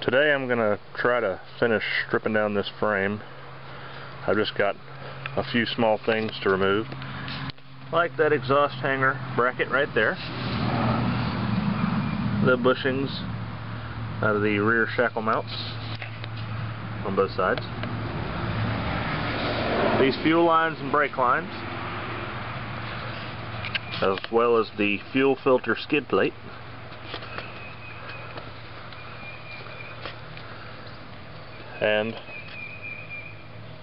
Today I'm going to try to finish stripping down this frame. I've just got a few small things to remove, like that exhaust hanger bracket right there, the bushings out of the rear shackle mounts on both sides, these fuel lines and brake lines, as well as the fuel filter skid plate, and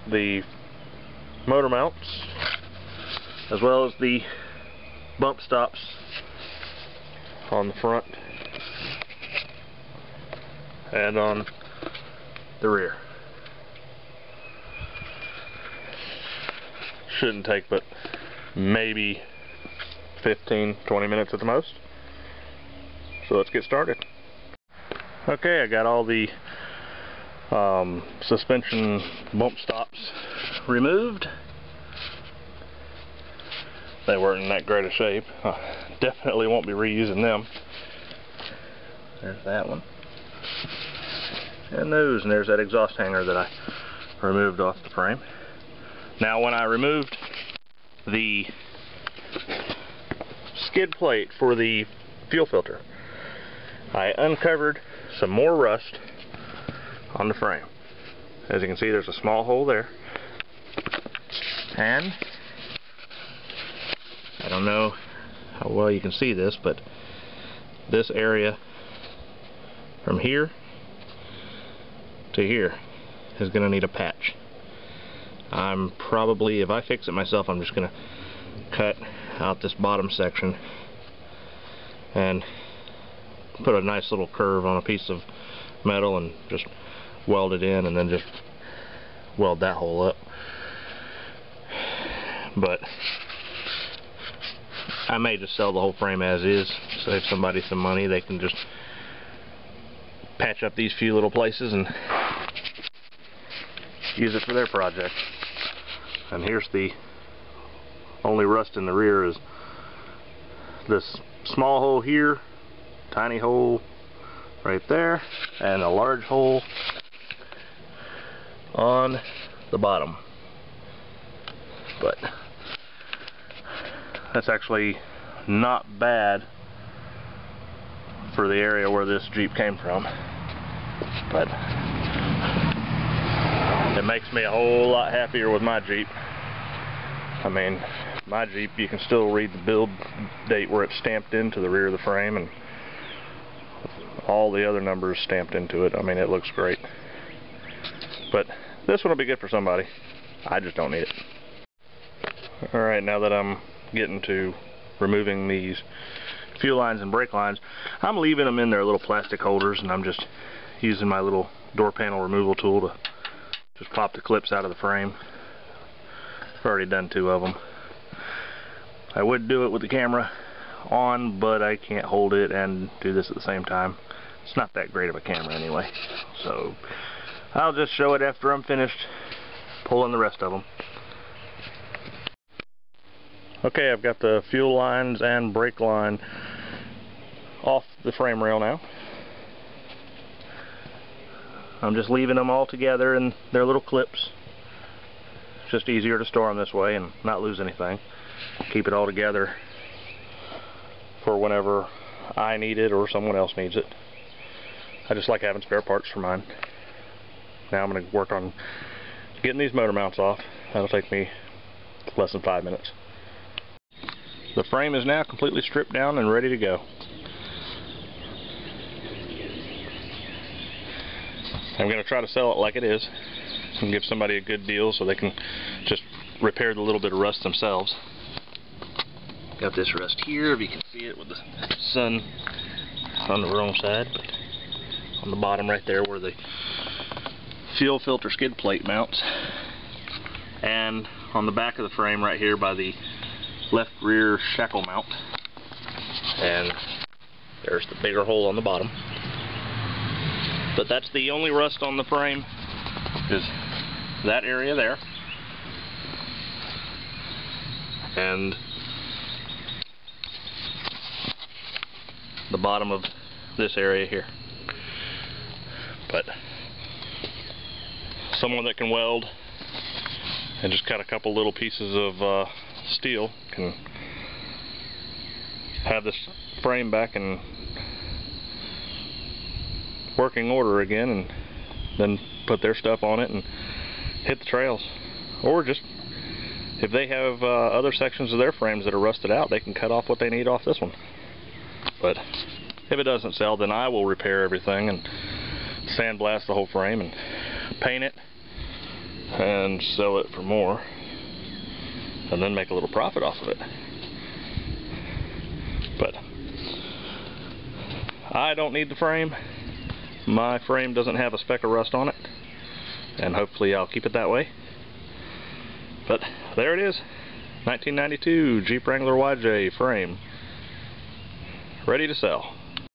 the motor mounts, as well as the bump stops on the front and on the rear. Shouldn't take but maybe 15-20 minutes at the most. So let's get started. Okay, I got all the suspension bump stops removed. They weren't in that great a shape. Definitely won't be reusing them. There's that one. And those, and there's that exhaust hanger that I removed off the frame. Now when I removed the skid plate for the fuel filter, I uncovered some more rust on the frame. As you can see, there's a small hole there, and I don't know how well you can see this, but this area from here to here is going to need a patch. I'm probably, if I fix it myself, I'm just going to cut out this bottom section and put a nice little curve on a piece of metal and just weld it in, and then just weld that hole up. But I may just sell the whole frame as is, save somebody some money. They can just patch up these few little places and use it for their project. And here's the only rust in the rear, is this small hole here, tiny hole right there, and a large hole on the bottom. But that's actually not bad for the area where this Jeep came from. But it makes me a whole lot happier with my Jeep. I mean, my Jeep, you can still read the build date where it's stamped into the rear of the frame, and all the other numbers stamped into it. I mean, it looks great. But this one will be good for somebody. I just don't need it. Alright, now that I'm getting to removing these fuel lines and brake lines, I'm leaving them in their little plastic holders, and I'm just using my little door panel removal tool to just pop the clips out of the frame. I've already done 2 of them. I would do it with the camera on, but I can't hold it and do this at the same time. It's not that great of a camera anyway, so I'll just show it after I'm finished pulling the rest of them. Okay, I've got the fuel lines and brake line off the frame rail now. I'm just leaving them all together in their little clips. It's just easier to store them this way and not lose anything. Keep it all together for whenever I need it or someone else needs it. I just like having spare parts for mine. Now I'm going to work on getting these motor mounts off. That'll take me less than 5 minutes. The frame is now completely stripped down and ready to go. I'm going to try to sell it like it is and give somebody a good deal so they can just repair the little bit of rust themselves. Got this rust here, if you can see it with the sun on the wrong side, but on the bottom right there where the fuel filter skid plate mounts, and on the back of the frame right here by the left rear shackle mount, and there's the bigger hole on the bottom. But that's the only rust on the frame, is that area there, and the bottom of this area here. But someone that can weld and just cut a couple little pieces of steel can have this frame back in working order again, and then put their stuff on it and hit the trails. Or just, if they have other sections of their frames that are rusted out, they can cut off what they need off this one. But if it doesn't sell, then I will repair everything and sandblast the whole frame and paint it and sell it for more, and then make a little profit off of it. But I don't need the frame. My frame doesn't have a speck of rust on it, and hopefully I'll keep it that way. But there it is, 1992 Jeep Wrangler YJ frame, ready to sell.